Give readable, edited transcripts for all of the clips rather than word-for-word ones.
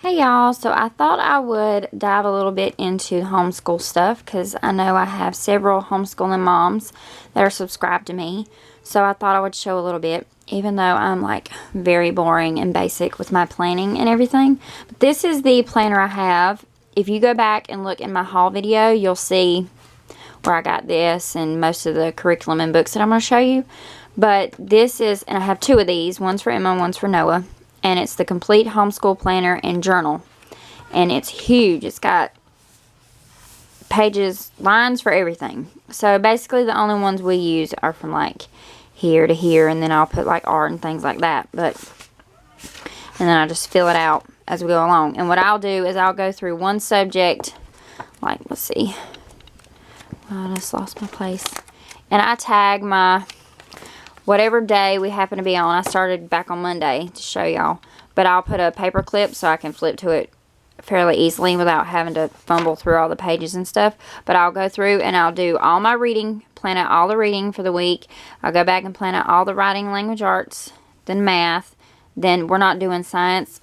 Hey y'all, so I thought I would dive a little bit into homeschool stuff because I know I have several homeschooling moms that are subscribed to me. So I thought I would show a little bit, even though I'm like very boring and basic with my planning and everything. But this is the planner I have. If you go back and look in my haul video, you'll see where I got this and most of the curriculum and books that I'm going to show you. But this is, and I have two of these, one's for Emma and one's for Noah. And it's the Complete Homeschool Planner and Journal. And it's huge. It's got pages, lines for everything. So basically the only ones we use are from like here to here. And then I'll put like art and things like that. And then I just fill it out as we go along. And what I'll do is I'll go through one subject. Like, let's see. I just lost my place. And I tag my whatever day we happen to be on. I started back on Monday to show y'all. But I'll put a paper clip so I can flip to it fairly easily without having to fumble through all the pages and stuff. But I'll go through and I'll do all my reading, plan out all the reading for the week. I'll go back and plan out all the writing, language arts, then math. Then we're not doing science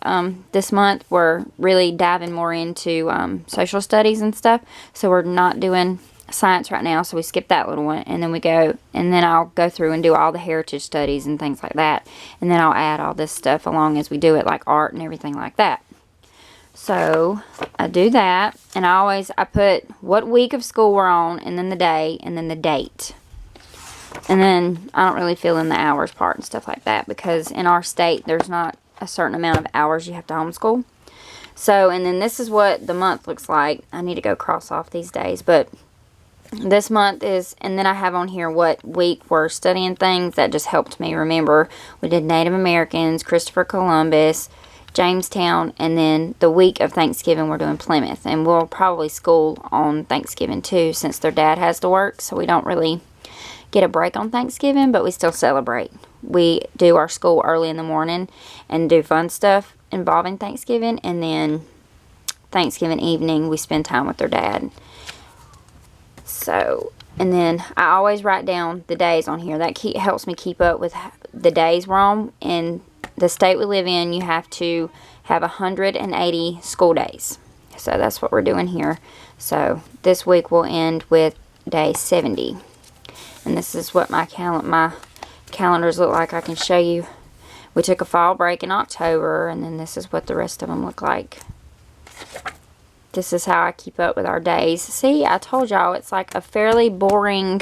this month. We're really diving more into social studies and stuff. So we're not doing science right now, so we skip that little one, and then we go, and then I'll go through and do all the heritage studies and things like that, and then I'll add all this stuff along as we do it, like art and everything like that. So I do that, and I put what week of school we're on, and then the day, and then the date. And then I don't really fill in the hours part and stuff like that, because in our state there's not a certain amount of hours you have to homeschool. So, and then this is what the month looks like. I need to go cross off these days, but this month is, and then I have on here what week we're studying things that just helped me remember. We did Native Americans, Christopher Columbus, Jamestown, and then the week of Thanksgiving we're doing Plymouth. And we'll probably school on Thanksgiving too, since their dad has to work, so we don't really get a break on Thanksgiving, but we still celebrate. We do our school early in the morning and do fun stuff involving Thanksgiving, and then Thanksgiving evening we spend time with their dad. So, and then I always write down the days on here. That helps me keep up with the days we're on. In the state we live in, you have to have 180 school days. So that's what we're doing here. So this week will end with day 70. And this is what my calendars look like. I can show you. We took a fall break in October, and then this is what the rest of them look like. This is how I keep up with our days. See, I told y'all it's like a fairly boring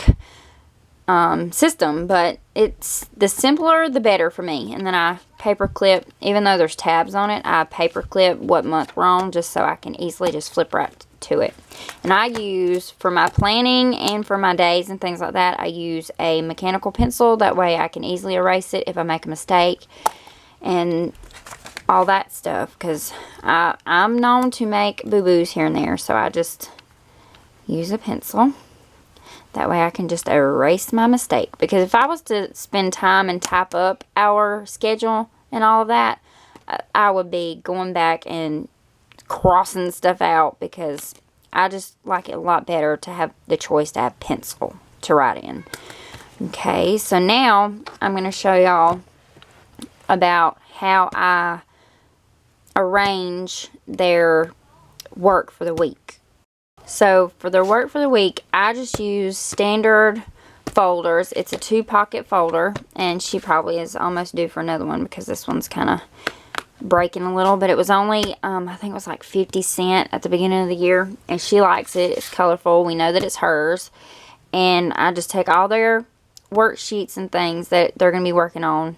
system, but it's the simpler the better for me. And then I paper clip, even though there's tabs on it, I paper clip what month we're on just so I can easily just flip right to it. And I use, for my planning and for my days and things like that, I use a mechanical pencil. That way I can easily erase it if I make a mistake. And all that stuff, because I'm known to make boo-boos here and there, so I just use a pencil. That way I can just erase my mistake, because if I was to spend time and type up our schedule and all of that, I would be going back and crossing stuff out, because I just like it a lot better to have the choice to have pencil to write in. Okay, so now I'm going to show y'all about how I arrange their work for the week. So for their work for the week, I just use standard folders. It's a 2-pocket folder, and she probably is almost due for another one because this one's kind of breaking a little, but it was only I think it was like 50 cents at the beginning of the year, and she likes it. It's colorful. We know that it's hers, and I just take all their worksheets and things that they're going to be working on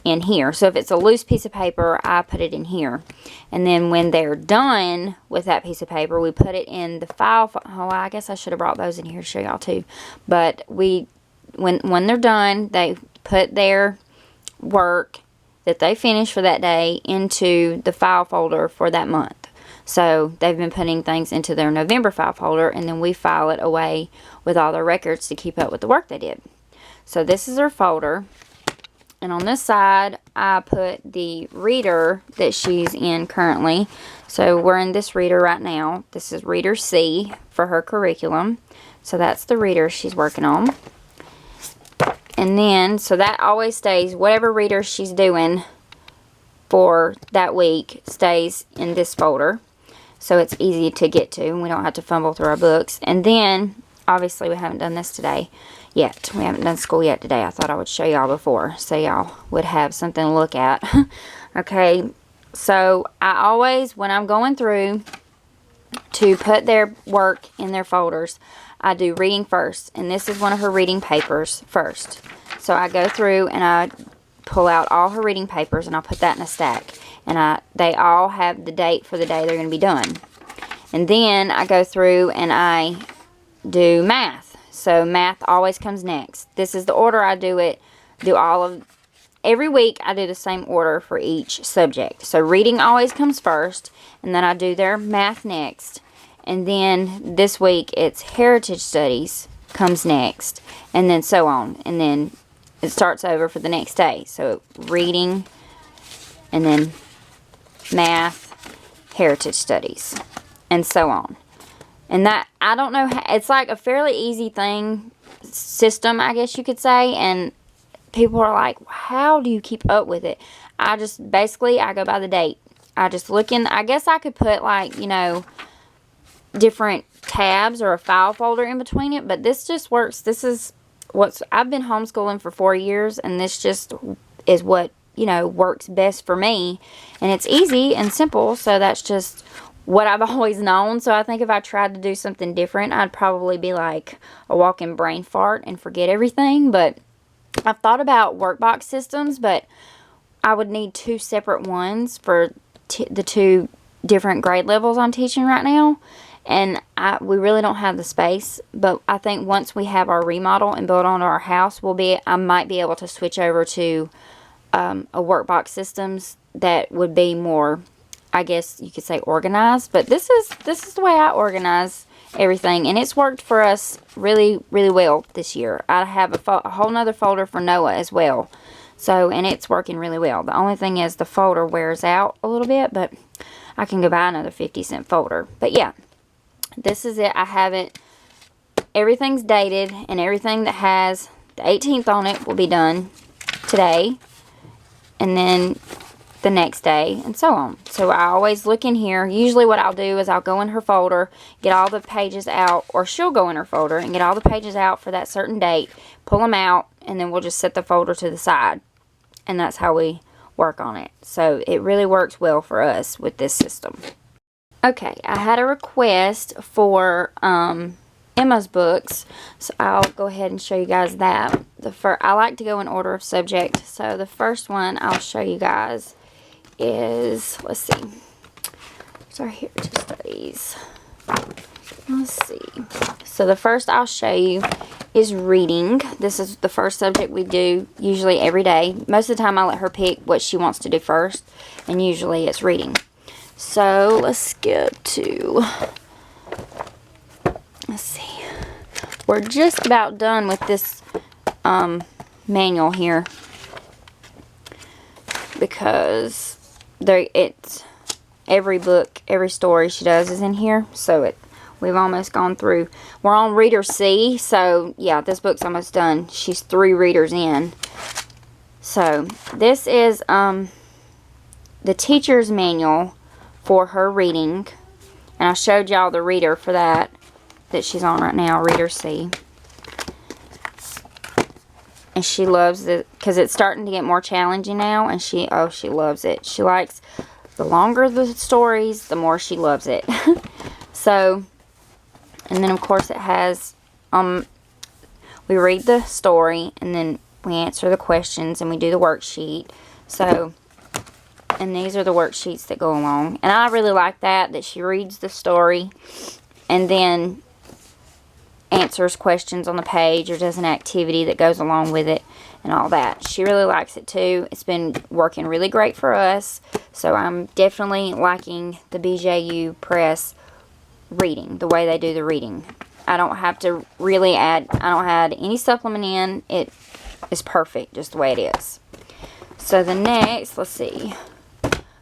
in here. So if it's a loose piece of paper, I put it in here, and then when they're done with that piece of paper, we put it in the file. Oh, I guess I should have brought those in here to show y'all too. But when they're done, they put their work that they finish for that day into the file folder for that month. So they've been putting things into their November file folder, and then we file it away with all their records to keep up with the work they did. So this is their folder. And on this side, I put the reader that she's in currently. So we're in this reader right now. This is Reader C for her curriculum. So that's the reader she's working on. And then, so that always stays, whatever reader she's doing, for that week stays in this folder. So it's easy to get to, and we don't have to fumble through our books. And then, obviously, we haven't done this today yet. We haven't done school yet today. I thought I would show y'all before, so y'all would have something to look at. Okay, so I always, when I'm going through to put their work in their folders, I do reading first. And this is one of her reading papers first. So I go through and I pull out all her reading papers, and I'll put that in a stack. And they all have the date for the day they're going to be done. And then I go through and I do math. So math always comes next. This is the order I do it. Every week I do the same order for each subject. So reading always comes first, and then I do their math next. And then this week it's heritage studies comes next, and then so on. And then it starts over for the next day. So reading, and then math, heritage studies, and so on. And that, I don't know, it's like a fairly easy system, I guess you could say. And people are like, how do you keep up with it? I just, basically, I go by the date. I just look in, I guess I could put like, you know, different tabs or a file folder in between it. But this just works. This is I've been homeschooling for 4 years, and this just is what, you know, works best for me. And it's easy and simple, so that's just what I've always known. So I think if I tried to do something different, I'd probably be like a walking brain fart and forget everything. But I've thought about workbox systems, but I would need 2 separate ones for the 2 different grade levels I'm teaching right now. And we really don't have the space. But I think once we have our remodel and build onto our house, I might be able to switch over to a workbox systems that would be more, I guess you could say, organized. But this is the way I organize everything, and it's worked for us really, really well this year. I have a whole nother folder for Noah as well. So, and it's working really well. The only thing is the folder wears out a little bit, but I can go buy another 50-cent folder. But yeah, this is it. I have it. Everything's dated, and everything that has the 18th on it will be done today, and then the next day, and so on. So I always look in here. Usually what I'll do is I'll go in her folder, get all the pages out, or she'll go in her folder and get all the pages out for that certain date, pull them out, and then we'll just set the folder to the side. And that's how we work on it. So it really works well for us with this system. Okay, I had a request for Emma's books, so I'll go ahead and show you guys that. I like to go in order of subject. So the first one I'll show you guys is, let's see, it's our heritage studies. Let's see. So the first I'll show you is reading. This is the first subject we do usually every day. Most of the time I let her pick what she wants to do first, and usually it's reading. So let's get to, let's see. We're just about done with this manual here, because it's every book, every story she does is in here. So we've almost gone through. We're on reader C, so yeah, this book's almost done. She's 3 readers in. So this is the teacher's manual for her reading, and I showed y'all the reader for that she's on right now, reader C. And she loves it because it's starting to get more challenging now, and she loves it. She likes, the longer the stories, the more she loves it. So, and then of course it has, we read the story, and then we answer the questions, and we do the worksheet. So, and these are the worksheets that go along. And I really like that she reads the story and then answers questions on the page, or does an activity that goes along with it and all that. She really likes it too. It's been working really great for us. So I'm definitely liking the BJU Press reading, the way they do the reading. I don't have to really add any supplement in. It is perfect just the way it is. So the next, let's see,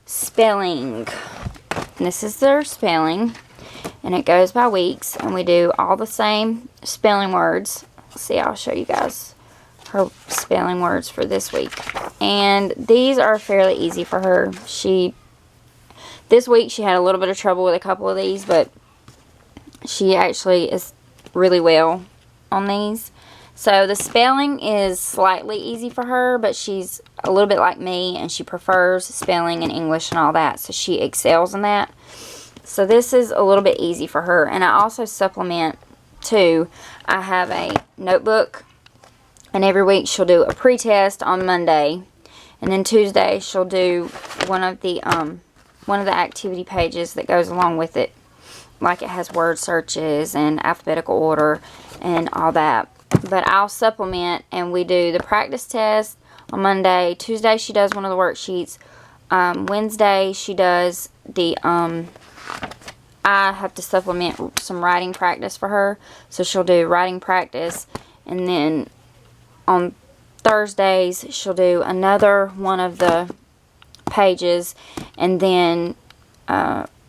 spelling. And this is their spelling, and it goes by weeks, and we do all the same spelling words. Let's see, I'll show you guys her spelling words for this week. And these are fairly easy for her. This week she had a little bit of trouble with a couple of these, but she actually is really well on these. So the spelling is slightly easy for her, but she's a little bit like me, and she prefers spelling and English and all that, so she excels in that. So this is a little bit easy for her. And I also supplement too. I have a notebook, and every week she'll do a pre-test on Monday, and then Tuesday she'll do one of the activity pages that goes along with it. Like it has word searches and alphabetical order and all that. But I'll supplement, and we do the practice test on Monday. Tuesday she does one of the worksheets. Wednesday she does the I have to supplement some writing practice for her, so she'll do writing practice. And then on Thursdays she'll do another one of the pages, and then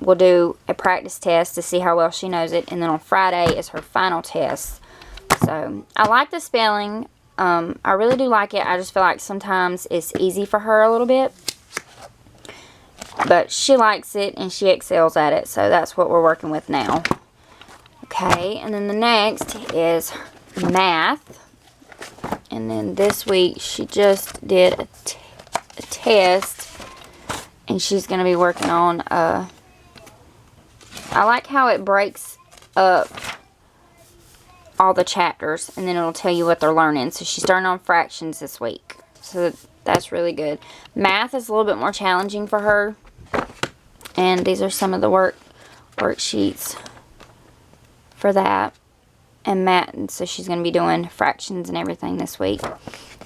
we'll do a practice test to see how well she knows it. And then on Friday is her final test. So I like the spelling. I really do like it. I just feel like sometimes it's easy for her a little bit, but she likes it and she excels at it, so that's what we're working with now. Okay, and then the next is math. And then this week she just did a test, and she's going to be working on I like how it breaks up all the chapters, and then it'll tell you what they're learning. So she's starting on fractions this week, so that's really good. Math is a little bit more challenging for her, and these are some of the worksheets for that. And math, and so she's going to be doing fractions and everything this week.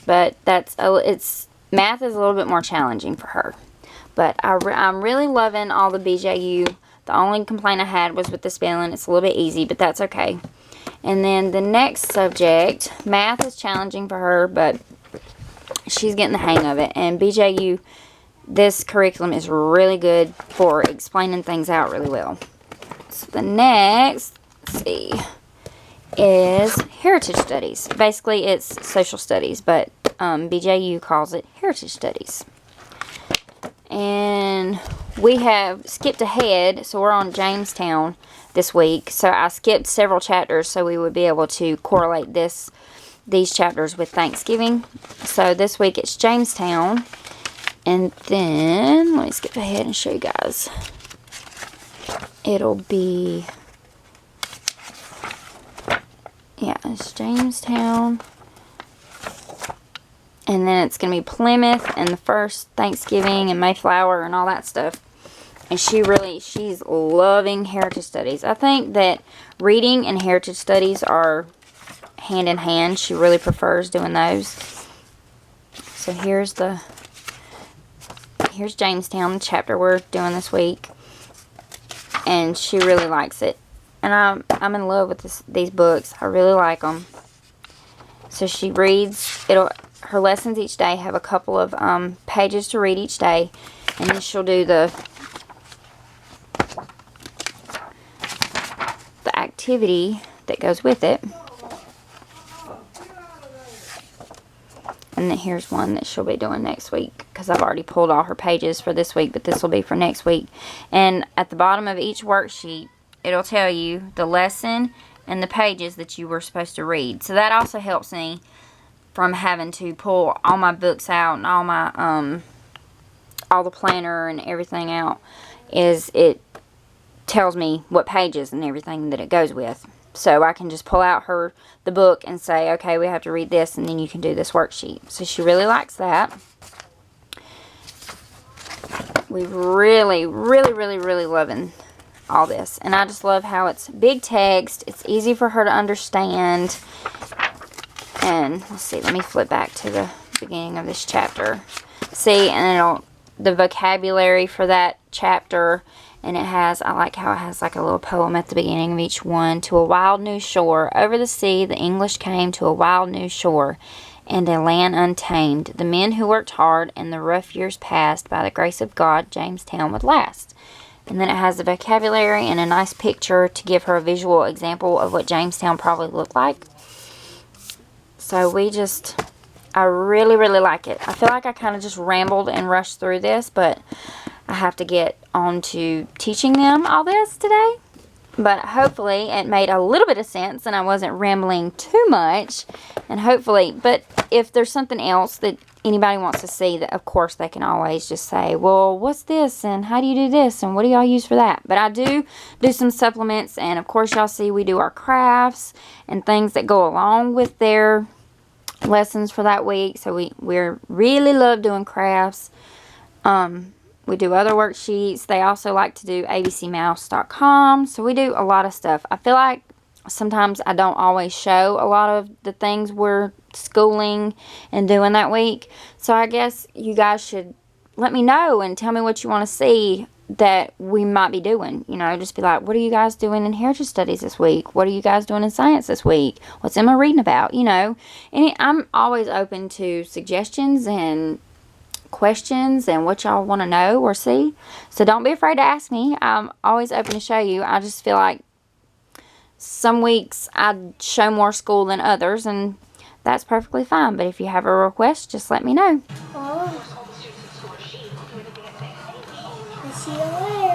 But math is a little bit more challenging for her. But I'm really loving all the BJU. The only complaint I had was with the spelling. It's a little bit easy, but that's okay. And then the next subject, math is challenging for her, but she's getting the hang of it. And BJU, this curriculum is really good for explaining things out really well. So the next, let's see, is Heritage Studies. Basically, it's social studies, but BJU calls it Heritage Studies. And we have skipped ahead, so we're on Jamestown this week. So I skipped several chapters so we would be able to correlate these chapters with Thanksgiving. So this week it's Jamestown. And then, let me skip ahead and show you guys. It'll be, yeah, it's Jamestown. And then it's going to be Plymouth and the first Thanksgiving and Mayflower and all that stuff. And she's loving Heritage Studies. I think that reading and Heritage Studies are hand in hand. She really prefers doing those. So here's Jamestown, the chapter we're doing this week. And she really likes it. And I'm in love with these books. I really like them. So she reads, her lessons each day have a couple of pages to read each day. And then she'll do the activity that goes with it. And then here's one that she'll be doing next week, because I've already pulled all her pages for this week, but this will be for next week. And at the bottom of each worksheet, it'll tell you the lesson and the pages that you were supposed to read. So that also helps me from having to pull all my books out and all my all the planner and everything out. Is it tells me what pages and everything that it goes with. So I can just pull out the book and say, okay, we have to read this, and then you can do this worksheet. So she really likes that. We really, really, really, really loving all this. And I just love how it's big text. It's easy for her to understand. And let's see, let me flip back to the beginning of this chapter. See, and the vocabulary for that chapter. And I like how it has like a little poem at the beginning of each one. To a wild new shore, over the sea, the English came to a wild new shore, and a land untamed. The men who worked hard, and the rough years passed, by the grace of God, Jamestown would last. And then it has the vocabulary and a nice picture to give her a visual example of what Jamestown probably looked like. So I really, really like it. I feel like I kind of just rambled and rushed through this, but I have to get on to teaching them all this today. But hopefully it made a little bit of sense and I wasn't rambling too much. And hopefully, but if there's something else that anybody wants to see, that of course they can always just say, well, what's this? And how do you do this? And what do y'all use for that? But I do some supplements. And of course y'all see we do our crafts and things that go along with their lessons for that week. So we really love doing crafts. We do other worksheets. They also like to do abcmouse.com. So we do a lot of stuff. I feel like sometimes I don't always show a lot of the things we're schooling and doing that week. So I guess you guys should let me know and tell me what you want to see that we might be doing. You know, just be like, what are you guys doing in heritage studies this week? What are you guys doing in science this week? What's Emma reading about? You know, and I'm always open to suggestions and questions and what y'all want to know or see. So don't be afraid to ask me. I'm always open to show you. I just feel like some weeks I show more school than others, and that's perfectly fine. But if you have a request, just let me know. Oh. See you later.